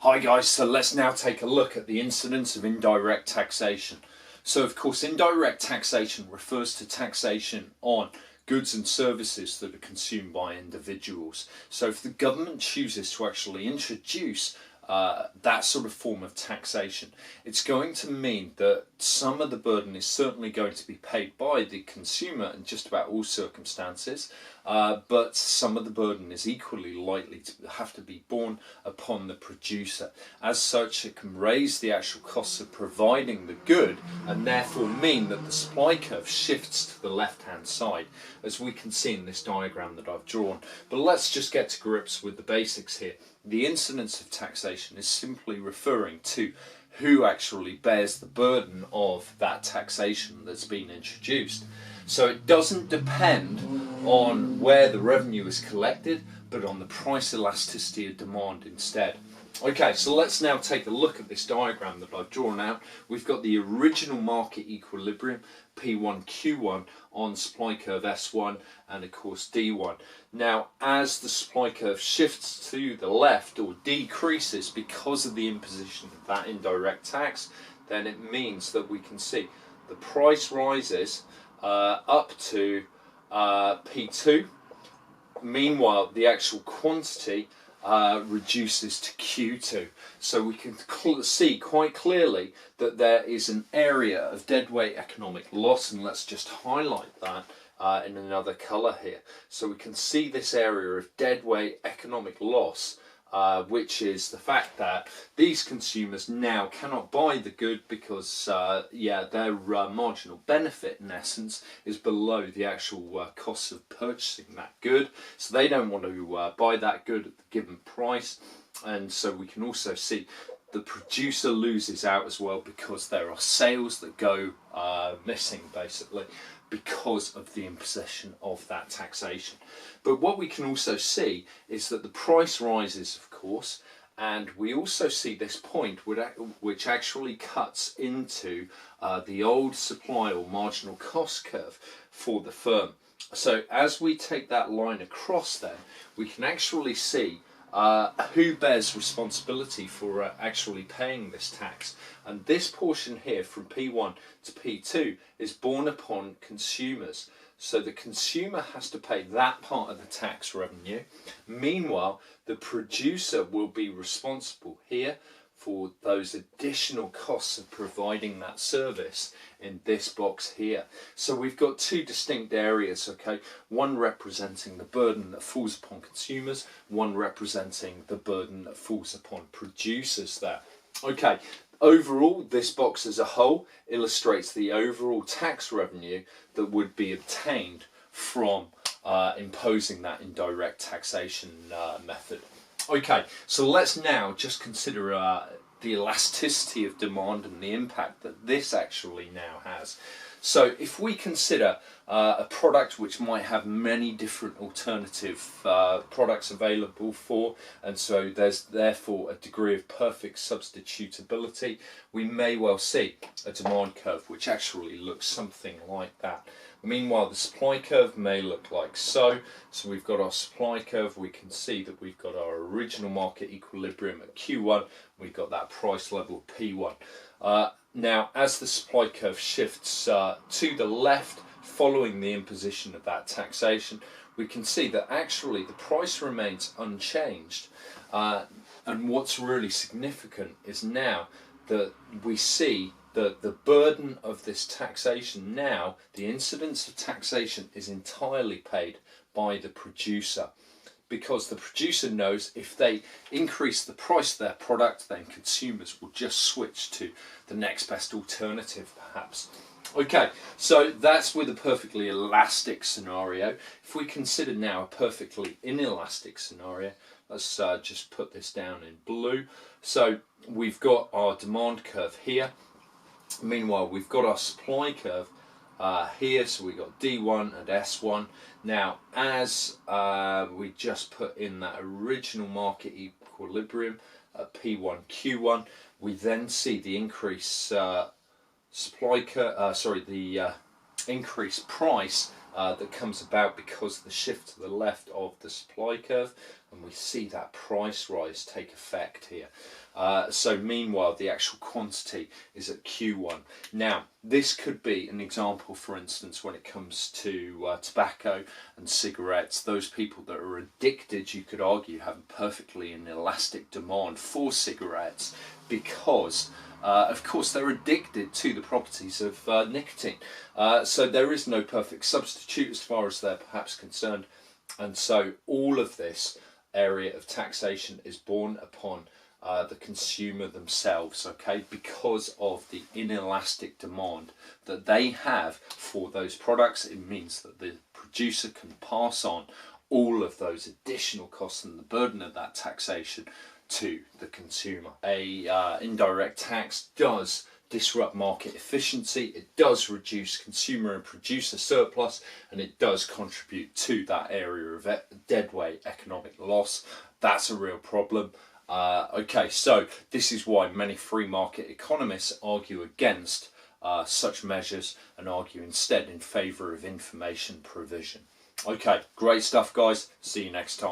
Hi guys, so let's now take a look at the incidence of indirect taxation. So of course indirect taxation refers to taxation on goods and services that are consumed by individuals. So if the government chooses to actually introduce that sort of form of taxation, it's going to mean that some of the burden is certainly going to be paid by the consumer in just about all circumstances, but some of the burden is equally likely to have to be borne upon the producer. As such, it can raise the actual costs of providing the good and therefore mean that the supply curve shifts to the left hand side, as we can see in this diagram that I've drawn. But let's just get to grips with the basics here. The incidence of taxation is simply referring to who actually bears the burden of that taxation that's been introduced. So it doesn't depend on where the revenue is collected, but on the price elasticity of demand instead. Okay, so let's now take a look at this diagram that I've drawn out. We've got the original market equilibrium, P1, Q1, on supply curve S1 and of course D1. Now, as the supply curve shifts to the left or decreases because of the imposition of that indirect tax, then it means that we can see the price rises up to P2. Meanwhile, the actual quantity reduces to Q2. So we can see quite clearly that there is an area of deadweight economic loss, and let's just highlight that in another colour here. So we can see this area of deadweight economic loss, which is the fact that these consumers now cannot buy the good because their marginal benefit in essence is below the actual cost of purchasing that good, so they don't want to buy that good at the given price. And so we can also see the producer loses out as well because there are sales that go missing basically because of the imposition of that taxation. But what we can also see is that the price rises, of course, and we also see this point which actually cuts into the old supply or marginal cost curve for the firm. So as we take that line across then, we can actually see who bears responsibility for actually paying this tax. And this portion here from P1 to P2 is borne upon consumers. So the consumer has to pay that part of the tax revenue. Meanwhile, the producer will be responsible here for those additional costs of providing that service in this box here. So we've got two distinct areas, okay? One representing the burden that falls upon consumers, one representing the burden that falls upon producers there. Okay, overall, this box as a whole illustrates the overall tax revenue that would be obtained from imposing that indirect taxation method. Okay, so let's now just consider the elasticity of demand and the impact that this actually now has. So if we consider a product which might have many different alternative products available for, and so there's therefore a degree of perfect substitutability, we may well see a demand curve which actually looks something like that. Meanwhile, the supply curve may look like so. So we've got our supply curve, we can see that we've got our original market equilibrium at Q1, we've got that price level P1. Now, as the supply curve shifts to the left, following the imposition of that taxation, we can see that actually the price remains unchanged. And what's really significant is now that we see that the burden of this taxation now, the incidence of taxation, is entirely paid by the producer. Because the producer knows if they increase the price of their product, then consumers will just switch to the next best alternative perhaps. Okay, so that's with a perfectly elastic scenario. If we consider now a perfectly inelastic scenario, let's just put this down in blue. So we've got our demand curve here. Meanwhile, we've got our supply curve here, so we've got D1 and S1. Now, as we just put in that original market equilibrium at P1, Q1, we then see the increase increased price that comes about because of the shift to the left of the supply curve. and we see that price rise take effect here. So meanwhile, the actual quantity is at Q1. Now, this could be an example, for instance, when it comes to tobacco and cigarettes. Those people that are addicted, you could argue, have a perfectly inelastic demand for cigarettes because of course, they're addicted to the properties of nicotine. So there is no perfect substitute as far as they're perhaps concerned. And so all of this area of taxation is borne upon the consumer themselves, okay, because of the inelastic demand that they have for those products. It means that the producer can pass on all of those additional costs and the burden of that taxation to the consumer. Indirect tax does disrupt market efficiency, it does reduce consumer and producer surplus, and it does contribute to that area of deadweight economic loss. That's a real problem. Okay, so this is why many free market economists argue against such measures and argue instead in favour of information provision. Okay, great stuff, guys. See you next time.